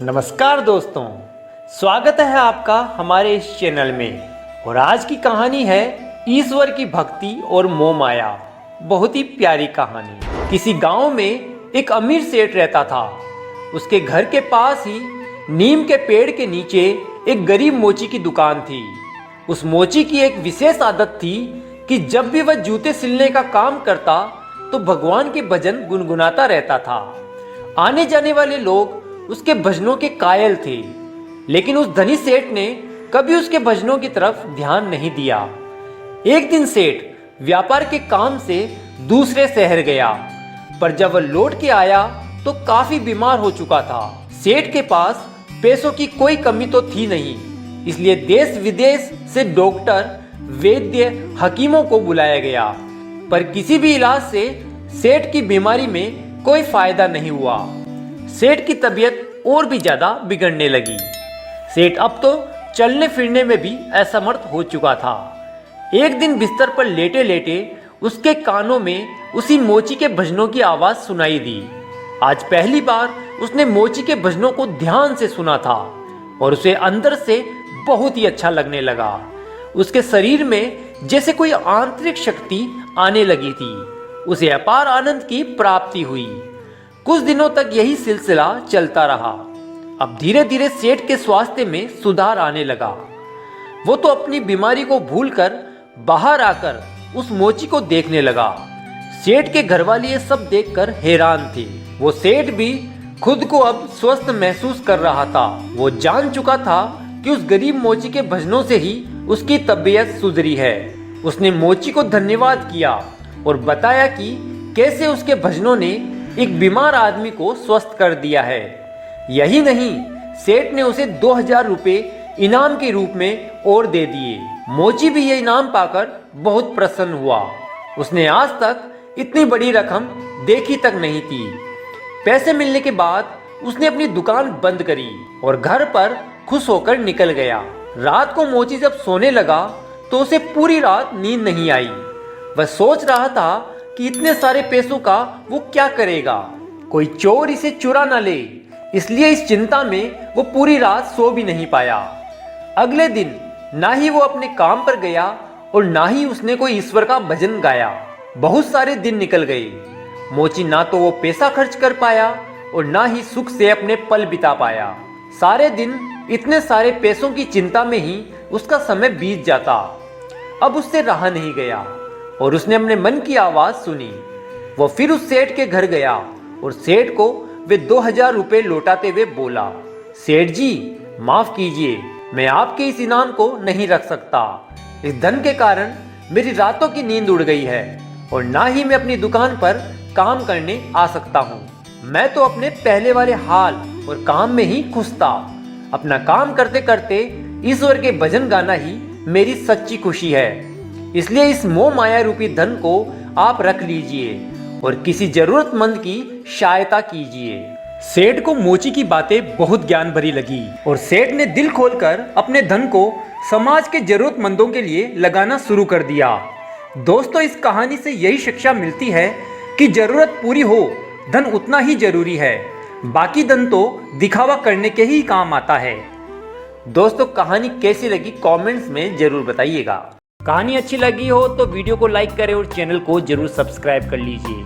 नमस्कार दोस्तों, स्वागत है आपका हमारे इस चैनल में। और आज की कहानी है ईश्वर की भक्ति और मोह माया। बहुत ही प्यारी कहानी। किसी गांव में एक अमीर सेठ रहता था। उसके घर के पास ही नीम के पेड़ के नीचे एक गरीब मोची की दुकान थी। उस मोची की एक विशेष आदत थी कि जब भी वह जूते सिलने का काम करता तो भगवान के भजन गुनगुनाता रहता था। आने जाने वाले लोग उसके भजनों के कायल थे, लेकिन उस धनी सेठ ने कभी उसके भजनों की तरफ ध्यान नहीं दिया। एक दिन सेठ व्यापार के काम से दूसरे शहर गया, पर जब वह लौट के आया तो काफी बीमार हो चुका था। सेठ के पास पैसों की कोई कमी तो थी नहीं, इसलिए देश विदेश से डॉक्टर, वैद्य, हकीमों को बुलाया गया, पर किसी भी इलाज से सेठ की बीमारी में कोई फायदा नहीं हुआ। सेठ की तबीयत और भी ज्यादा बिगड़ने लगी। सेठ अब तो चलने फिरने में भी असमर्थ हो चुका था। एक दिन बिस्तर पर लेटे लेटे उसके कानों में उसी मोची के भजनों की आवाज सुनाई दी। आज पहली बार उसने मोची के भजनों को ध्यान से सुना था और उसे अंदर से बहुत ही अच्छा लगने लगा। उसके शरीर में जैसे कोई आंतरिक शक्ति आने लगी थी। उसे अपार आनंद की प्राप्ति हुई। कुछ दिनों तक यही सिलसिला चलता रहा। अब धीरे धीरे सेठ के स्वास्थ्य में सुधार आने लगा। वो तो अपनी बीमारी को भूलकर बाहर आकर उस मोची को देखने लगा। सेठ के घरवाले ये सब देखकर हैरान थे। वो सेठ भी खुद को अब स्वस्थ महसूस कर रहा था। वो जान चुका था कि उस गरीब मोची के भजनों से ही उसकी तबीयत सुधरी है। उसने मोची को धन्यवाद किया और बताया कि कैसे उसके भजनों ने एक बीमार आदमी को स्वस्थ कर दिया है। यही नहीं, सेठ ने उसे 2000 रुपए इनाम के रूप में और दे दिए। मोची भी ये इनाम पाकर बहुत प्रसन्न हुआ। उसने आज तक इतनी बड़ी रकम देखी तक नहीं थी। पैसे मिलने के बाद उसने अपनी दुकान बंद करी और घर पर खुश होकर निकल गया। रात को मोची जब सोने लगा तो उसे पूरी रात नींद नहीं आई। वह सोच रहा था कि इतने सारे पैसों का वो क्या करेगा, कोई चोर इसे चुरा न ले। इसलिए इस चिंता में वो पूरी रात सो भी नहीं पाया। अगले दिन ना ही वो अपने काम पर गया और ना ही उसने कोई ईश्वर का भजन गाया। बहुत सारे दिन निकल गए। मोची ना तो वो पैसा खर्च कर पाया और ना ही सुख से अपने पल बिता पाया। सारे दिन इतने सारे पैसों की चिंता में ही उसका समय बीत जाता। अब उससे रहा नहीं गया और उसने अपने मन की आवाज सुनी। वो फिर उस सेठ के घर गया और सेठ को वे 2000 रुपए लौटाते हुए बोला, सेठ जी माफ कीजिए, मैं आपके इस इनाम को नहीं रख सकता। इस धन के कारण मेरी रातों की नींद उड़ गई है और ना ही मैं अपनी दुकान पर काम करने आ सकता हूँ। मैं तो अपने पहले वाले हाल और काम में ही खुश था। अपना काम करते करते ईश्वर के भजन गाना ही मेरी सच्ची खुशी है। इसलिए इस मोह माया रूपी धन को आप रख लीजिए और किसी जरूरतमंद की सहायता कीजिए। सेठ को मोची की बातें बहुत ज्ञान भरी लगी और सेठ ने दिल खोलकर अपने धन को समाज के जरूरतमंदों के लिए लगाना शुरू कर दिया। दोस्तों, इस कहानी से यही शिक्षा मिलती है कि जरूरत पूरी हो, धन उतना ही जरूरी है। बाकी धन तो दिखावा करने के ही काम आता है। दोस्तों, कहानी कैसी लगी कमेंट्स में जरूर बताइएगा। कहानी अच्छी लगी हो तो वीडियो को लाइक करें और चैनल को जरूर सब्सक्राइब कर लीजिए।